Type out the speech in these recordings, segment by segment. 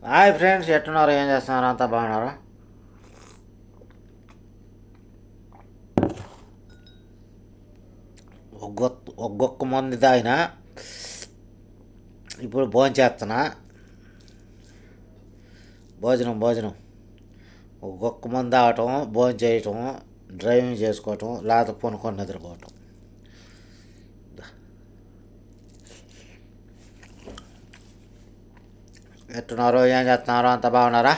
Hi friends, ఎట్టున్నారు? ఏం చేస్తున్నారు? అంతా బాగున్నారా? ఒక్కొక్క మంది తాగిన ఇప్పుడు భోజనం చేస్తున్నా. భోజనం ఒక్కొక్క మంది తాగటం, భోజనం చేయటం, డ్రైవింగ్ చేసుకోవటం, లేకపోతే పొనుకొని నిద్రపోవటం. ఎట్టున్నారో, ఏం చేస్తున్నారో? అంతా బాగున్నారా?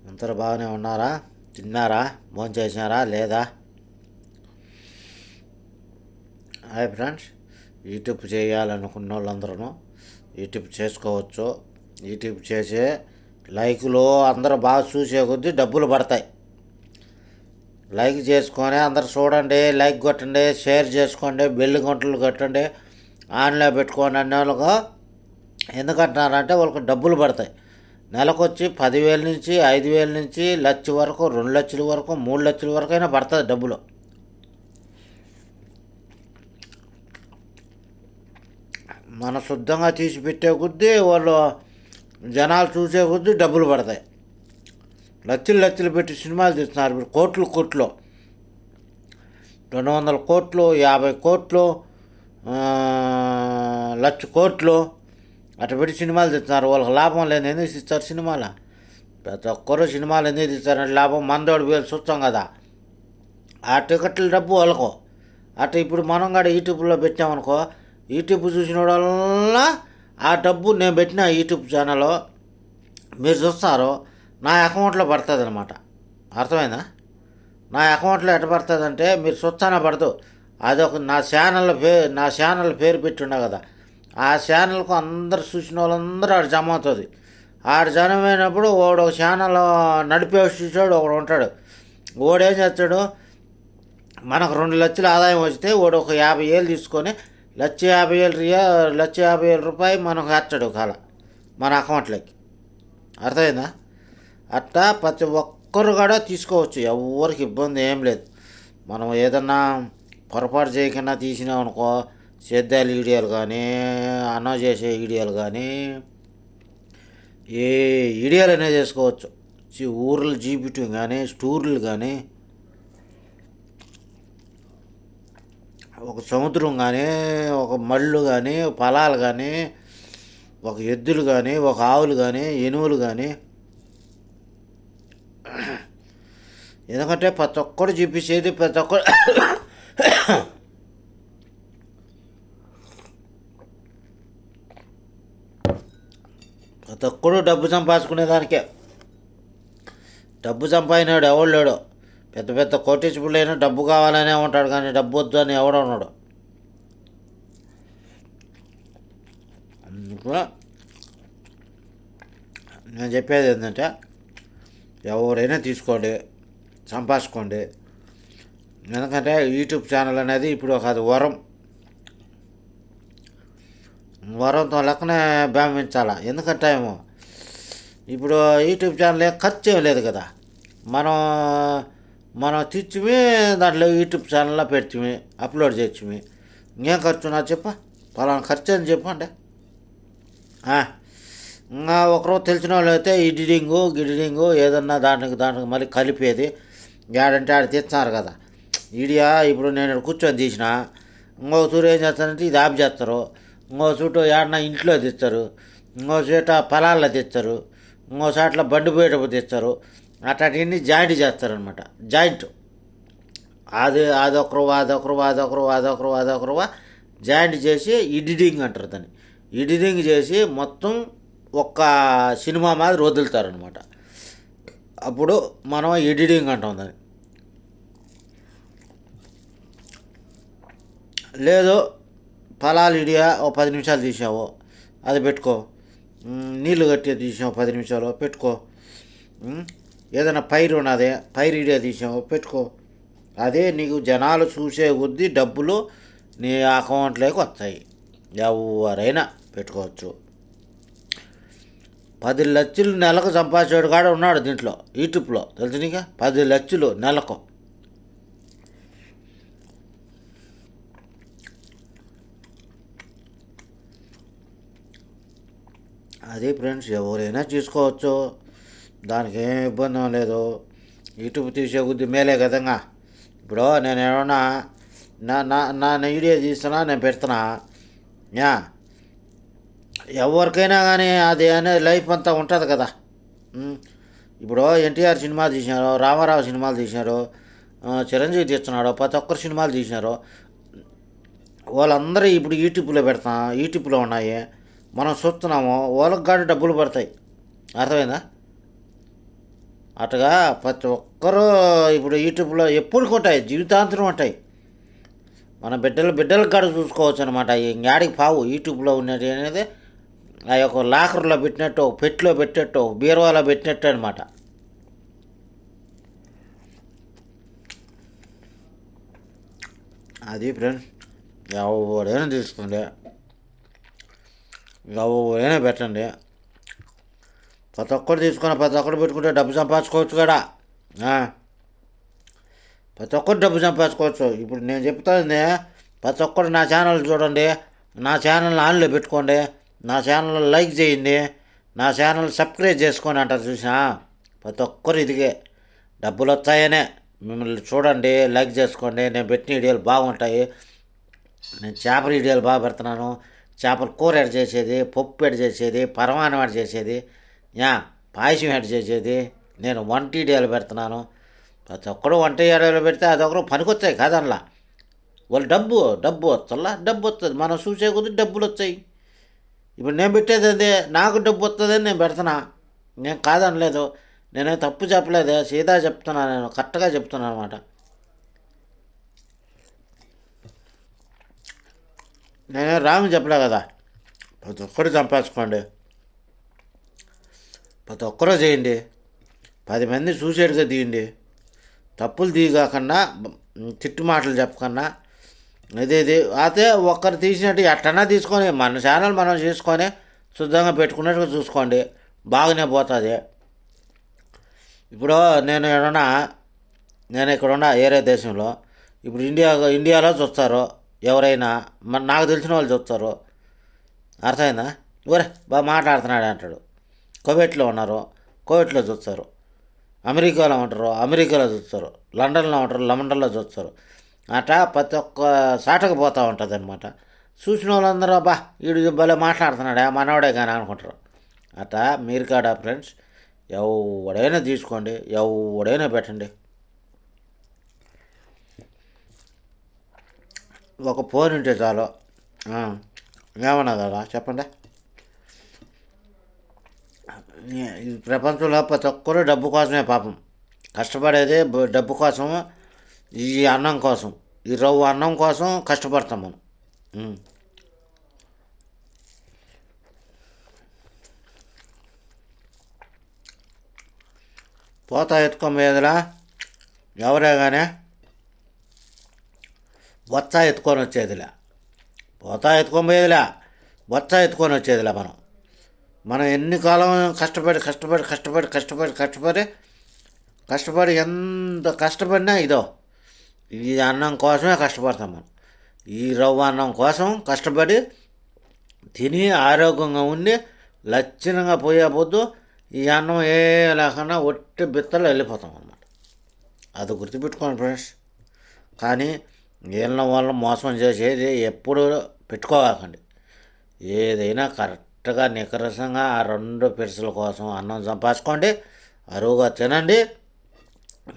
అందరూ బాగానే ఉన్నారా? తిన్నారా? భోజనం చేసినారా లేదా? హాయ్ ఫ్రెండ్స్, యూట్యూబ్ చేయాలనుకున్న వాళ్ళందరూ యూట్యూబ్ చేసుకోవచ్చు. యూట్యూబ్ చేసే లైకులు అందరూ బాగా చూసే కొద్దీ డబ్బులు పడతాయి. లైక్ చేసుకొని అందరు చూడండి, లైక్ కొట్టండి, షేర్ చేసుకోండి, బెల్ గంటలు కొట్టండి, ఆన్లో పెట్టుకోండి అనే వాళ్ళకు. ఎందుకంటున్నారంటే వాళ్ళకి డబ్బులు పడతాయి. నెలకొచ్చి 10,000 నుంచి 5,000 నుంచి 1,00,000 వరకు, 2,00,000 వరకు, 3,00,000 వరకు అయినా పడుతుంది డబ్బులు. మన శుద్ధంగా తీసి పెట్టే కొద్దీ వాళ్ళు జనాలు చూసే కొద్దీ డబ్బులు పడతాయి. లక్షలు పెట్టి సినిమాలు తీస్తున్నారు. ఇప్పుడు కోట్లు 200 కోట్లు, 50 కోట్లు, 1,00,000 కోట్లు అటు పెట్టి సినిమాలు తీస్తున్నారు. వాళ్ళకి లాభం లేదు. ఎందుకు తీస్తారు సినిమాలు? ప్రతి ఒక్కరూ సినిమాలు ఎందుకు తీస్తారంటే లాభం. మందోడు వేలు చూస్తాం కదా, ఆ టికెట్ల డబ్బు వాళ్ళకు. అటు ఇప్పుడు మనం కూడా యూట్యూబ్లో పెట్టామనుకో, యూట్యూబ్ చూసిన వల్ల ఆ డబ్బు నేను పెట్టిన యూట్యూబ్ ఛానల్లో మీరు చూస్తారు, నా అకౌంట్లో పడుతుంది అనమాట. అర్థమైందా? నా అకౌంట్లో ఎట్ట పడుతుంది అంటే మీరు చూస్తానే పడదు. అదొక నా ఛానల్ పేరు పెట్టి ఉన్నా కదా, ఆ ఛానల్కు అందరు చూసిన వాళ్ళందరూ ఆడ జమ అవుతుంది. ఆడ జమైనప్పుడు వాడు ఒక ఛానల్ నడిపే చూసాడు ఒకడు ఉంటాడు. వాడేం చేస్తాడు, మనకు 2,00,000 ఆదాయం వస్తే వాడు ఒక 50,000 తీసుకొని 1,50,000 రూపాయలు మనకు వేస్తాడు కాల మన అకౌంట్లోకి. అర్థమైందా? అట్టా ప్రతి ఒక్కరు కూడా తీసుకోవచ్చు, ఎవరికి ఇబ్బంది ఏం లేదు. మనం ఏదన్నా పొరపాటు చేయకుండా తీసినాం అనుకో, సేద్యాల వీడియోలు కానీ, అన్నం చేసే వీడియోలు కానీ, ఏ వీడియోలు అనేది చేసుకోవచ్చు. ఊర్లు జీపిటం కానీ, టూర్లు కానీ, ఒక సముద్రం కానీ, ఒక మళ్ళు కానీ, పొలాలు కానీ, ఒక ఎద్దులు కానీ, ఒక ఆవులు కానీ, ఎనువులు కానీ. ఎందుకంటే ప్రతి ఒక్కరు చూపించేది ప్రతి ఒక్కడు డబ్బు సంపాదించుకునేదానికే. డబ్బు సంపాదినాడు ఎవడు లేడు. పెద్ద పెద్ద కోటీశ్వరులైనా డబ్బు కావాలనే ఉంటాడు, కానీ డబ్బు వద్దు అని ఎవడున్నాడు. ఇప్పుడు నేను చెప్పేది ఏంటంటే, ఎవరైనా తీసుకోండి, సంపాదించుకోండి. ఎందుకంటే యూట్యూబ్ ఛానల్ అనేది ఇప్పుడు ఒక అది వరంతో లెక్కనే భావించాలా. ఎందుకంటే ఏమో ఇప్పుడు యూట్యూబ్ ఛానల్ ఖర్చు ఏం లేదు కదా. మనం తెచ్చిమి దాంట్లో యూట్యూబ్ ఛానల్లో పెడిచిమి, అప్లోడ్ చేసిమి. ఇంకేం ఖర్చు నా చెప్ప, పలానా ఖర్చు అని చెప్పండి. ఇంకా ఒకరు తెలిసిన వాళ్ళు అయితే గిడిడింగు ఏదన్నా దానికి మళ్ళీ కలిపేది ఏడంటే ఆడ తెచ్చినారు కదా. ఇప్పుడు నేను కూర్చొని తీసిన, ఇంకో చూరు ఏం చేస్తారంటే ఇది ఆఫ్ చేస్తారు, ఇంకో చోటు ఏడన్నా ఇంట్లో తెస్తారు, ఇంకో చోట పొలాల్లో తెస్తారు, ఇంకో చోట్ల బండి పోయేటప్పుడు తెస్తారు. అట్లాంటివన్నీ జాయింట్ చేస్తారనమాట. జాయింట్ అదొకరు జాయింట్ చేసి ఎడిటింగ్ అంటారు దాన్ని. ఎడిటింగ్ చేసి మొత్తం ఒక్క సినిమా మాదిరి వదులుతారనమాట. అప్పుడు మనం ఎడిటింగ్ అంటాం దాన్ని. లేదు పొలాలు ఓ 10 నిమిషాలు తీసావు, అది పెట్టుకో. నీళ్లు కట్టి తీసావు 10 నిమిషాలు పెట్టుకో. ఏదైనా పైరు ఉన్నది, పైరు ఇడియా తీసావు పెట్టుకో. అదే నీకు జనాలు చూసే కొద్దీ డబ్బులు నీ అకౌంట్లోకి వస్తాయి. ఎవరైనా పెట్టుకోవచ్చు. 10,00,000 నెలకు సంపాదించాడు కాడ ఉన్నాడు దీంట్లో యూట్యూబ్లో. తెలుసు నీకు? 10,00,000 నెలకు. అది ఫ్రెండ్స్, ఎవరైనా చూసుకోవచ్చు, దానికి ఏం ఇబ్బంది లేదు. యూట్యూబ్ తీసే కొద్ది మేలే కదంగా. ఇప్పుడు నేను ఏమన్నా నా నా నా వీడియో తీస్తున్నా, నేను పెడుతున్నా, యా ఎవరికైనా కానీ అది అనేది లైఫ్ అంతా ఉంటుంది కదా. ఉం. ఇప్పుడు ఎన్టీఆర్ సినిమా తీసినారు, రామారావు సినిమాలు తీసినారు, చిరంజీవి తీస్తున్నాడు, ప్రతి ఒక్కరు సినిమాలు తీసినారు. వాళ్ళందరూ ఇప్పుడు యూట్యూబ్లో పెడతాం, యూట్యూబ్లో ఉన్నాయి, మనం చూస్తున్నాము, వాళ్ళకి కాదు డబ్బులు పడతాయి. అర్థమైందా? అటుగా ప్రతి ఒక్కరూ ఇప్పుడు యూట్యూబ్లో ఎప్పుడు ఉంటాయి, జీవితాంతరం ఉంటాయి. మన బిడ్డలకు కాడ చూసుకోవచ్చు అనమాట. ఇంకాడికి పావు యూట్యూబ్లో ఉన్నది అనేది ఆ యొక్క లాకర్లో పెట్టినట్టు, పెట్టిలో పెట్టినట్టు, బీరువాలో పెట్టినట్టు అనమాట. అది ఫ్రెండ్స్, ఎవరైనా తీసుకోండి, ఎవరైనా పెట్టండి, ప్రతి ఒక్కరు తీసుకొని ప్రతి ఒక్కరు పెట్టుకుంటే డబ్బు సంపాదించుకోవచ్చు కదా. ప్రతి ఒక్కరు డబ్బు సంపాదించుకోవచ్చు. ఇప్పుడు నేను చెప్తాను, ప్రతి ఒక్కరు నా ఛానల్ చూడండి, నా ఛానల్ ఆన్లో పెట్టుకోండి, నా ఛానల్ లైక్ చేయండి, నా ఛానల్ సబ్స్క్రైబ్ చేసుకోండి అంటారు చూసా. ప్రతి ఒక్కరు ఇదిగే డబ్బులు వస్తాయనే మిమ్మల్ని చూడండి, లైక్ చేసుకోండి. నేను పెట్టిన వీడియోలు బాగుంటాయి. నేను చేపల వీడియోలు బాగా పెడుతున్నాను. చేపల కూర ఎడ్ చేసేది, పప్పు ఎడ్ చేసేది, పరమాన్నం ఎడ్ చేసేది, పాయసం ఎడ్ చేసేది, నేను వంట వీడియోలు పెడుతున్నాను. ప్రతి ఒక్కరు వంట వీడియోలు పెడితే అదొకరు పనికొచ్చాయి కాదనలా. వాళ్ళు డబ్బు వస్తుందా, డబ్బు వస్తుంది, మనం చూసే కొద్ది డబ్బులు వచ్చాయి. ఇప్పుడు నేను పెట్టేది అదే, నాకు డబ్బు వస్తుందని నేను పెడుతున్నా, నేను కాదనలేదు, నేనే తప్పు చెప్పలేదు, సీదా చెప్తున్నాను, నేను కరెక్ట్గా చెప్తున్నాను అనమాట. నేనే రాంగ్ చెప్పలే కదా. ప్రతి ఒక్కరు సంపాదించుకోండి, ప్రతి ఒక్కరూ చేయండి, 10 మంది చూసేట్టుగా తీయండి, తప్పులు తీయకాకుండా, తిట్టు మాటలు చెప్పకన్నా. ఇది అయితే ఒక్కరు తీసినట్టు ఎట్టన్నా తీసుకొని మన ఛానల్ మనం చేసుకొని శుద్ధంగా పెట్టుకున్నట్టుగా చూసుకోండి, బాగానే పోతుంది. ఇప్పుడు నేను ఇక్కడ ఉన్న ఏరే దేశంలో, ఇప్పుడు ఇండియాలో చూస్తారు ఎవరైనా, నాకు తెలిసిన వాళ్ళు చూస్తారు. అర్థమైందా? ఊరే బాగా మాట్లాడుతున్నాడు అంటాడు. కువైట్లో ఉన్నారు, కువైట్లో చూస్తారు. అమెరికాలో ఉంటారు, అమెరికాలో చూస్తారు. లండన్లో ఉంటారు, లండన్లో చూస్తారు. అట్లా ప్రతి ఒక్క సాటకు పోతూ ఉంటుంది అనమాట. చూసిన వాళ్ళందరూ బా వీడు భలే మాట్లాడుతున్నాడా, మనవాడే కానీ అనుకుంటారు. అట్లా మీరు కాడా ఫ్రెండ్స్, ఎవడైనా తీసుకోండి, ఎవడైనా పెట్టండి. ఒక ఫోన్ ఉంటే చాలు. ఏమన్నా కదా చెప్పండి. ఈ ప్రపంచంలో ప్రతి ఒక్కరూ డబ్బు కోసమే పాపం కష్టపడేది, డబ్బు కోసం, ఈ అన్నం కోసం, ఈ రవ్వు అన్నం కోసం కష్టపడతాం మనం. పోతా ఎత్తుకోమేదిలా ఎవరే కానీ బొత్స ఎత్తుకొని వచ్చేదిలే, పోతా ఎత్తుకోమేదిలే, బొత్స ఎత్తుకొని వచ్చేదిలే. మనం ఎన్ని కాలం కష్టపడి ఎంత కష్టపడినా ఇదో ఈ అన్నం కోసమే కష్టపడతాం మనం. ఈ రవ్వ అన్నం కోసం కష్టపడి తిని ఆరోగ్యంగా ఉండి లక్షణంగా పోయే పొద్దు ఈ అన్నం ఏ లేకుండా ఒట్టి బిత్తలు వెళ్ళిపోతాం అన్నమాట. అది గుర్తుపెట్టుకోండి ఫ్రెండ్స్. కానీ వీళ్ళ వల్ల మోసం చేసేది ఎప్పుడు పెట్టుకోవాకండి. ఏదైనా కరెక్ట్గా నికరసంగా ఆ 2 పెరుసుల కోసం అన్నం సంపాదించుకోండి, అరువుగా తినండి,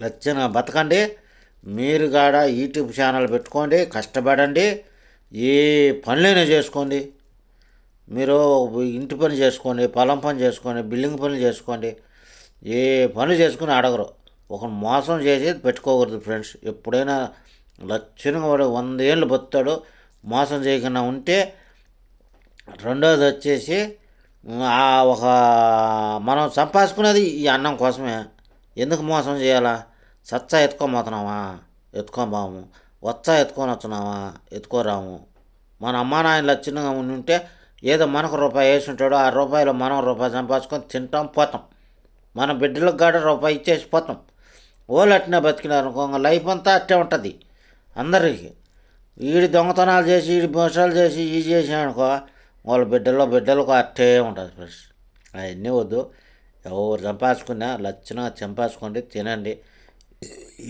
లక్షణంగా బతకండి. మీరు కాడ యూట్యూబ్ ఛానల్ పెట్టుకోండి, కష్టపడండి, ఏ పనులైనా చేసుకోండి. మీరు ఇంటి పని చేసుకోండి, పొలం పని చేసుకోండి, బిల్డింగ్ పనులు చేసుకోండి, ఏ పనులు చేసుకుని అడగరు. ఒక మోసం చేసి పెట్టుకోకూడదు ఫ్రెండ్స్. ఎప్పుడైనా లక్షణంగా వాడు 100 ఏళ్ళు బతుకుతాడు మోసం చేయకుండా ఉంటే. రెండోది వచ్చేసి ఒక మనం సంపాదించుకునేది ఈ అన్నం కోసమే. ఎందుకు మోసం చేయాలా? సచ్చా ఎత్తుకోబోతున్నావా, ఎత్తుకోబాము, వచ్చా ఎత్తుకొని వస్తున్నావా, ఎత్తుకోరాము. మన అమ్మా నాయన లక్షణంగా ఉంటే ఏదో మనకు రూపాయి వేసి ఉంటాడో ఆ రూపాయలు మనం రూపాయి సంపాదించుకొని తింటాం, పోతాం. మన బిడ్డలకు కాడ రూపాయి ఇచ్చేసి పోతాం. వాళ్ళు అట్నే బతికినారు అనుకో, లైఫ్ అంతా అట్టే ఉంటుంది అందరికీ. వీడి దొంగతనాలు చేసి, వీడి మోసాలు చేసి, ఈ చేసామనుకో, వాళ్ళ బిడ్డలకు అట్టే ఉంటుంది ఫ్రెండ్స్. అవన్నీ వద్దు. ఎవరు సంపాదించుకున్నా లక్షణంగా సంపాదించుకోండి, తినండి.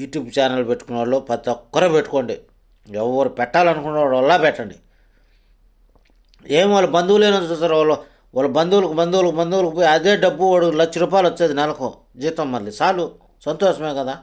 యూట్యూబ్ ఛానల్ పెట్టుకున్న వాళ్ళు ప్రతి ఒక్కరూ పెట్టుకోండి. ఎవరు పెట్టాలనుకున్న వాళ్ళ పెట్టండి. ఏం వాళ్ళ బంధువులు ఏమో చూస్తారు, వాళ్ళ బంధువులకు పోయి అదే డబ్బు వాడు ₹1,00,000 వచ్చేది నెలకు జీతం, మళ్ళీ చాలు, సంతోషమే కదా.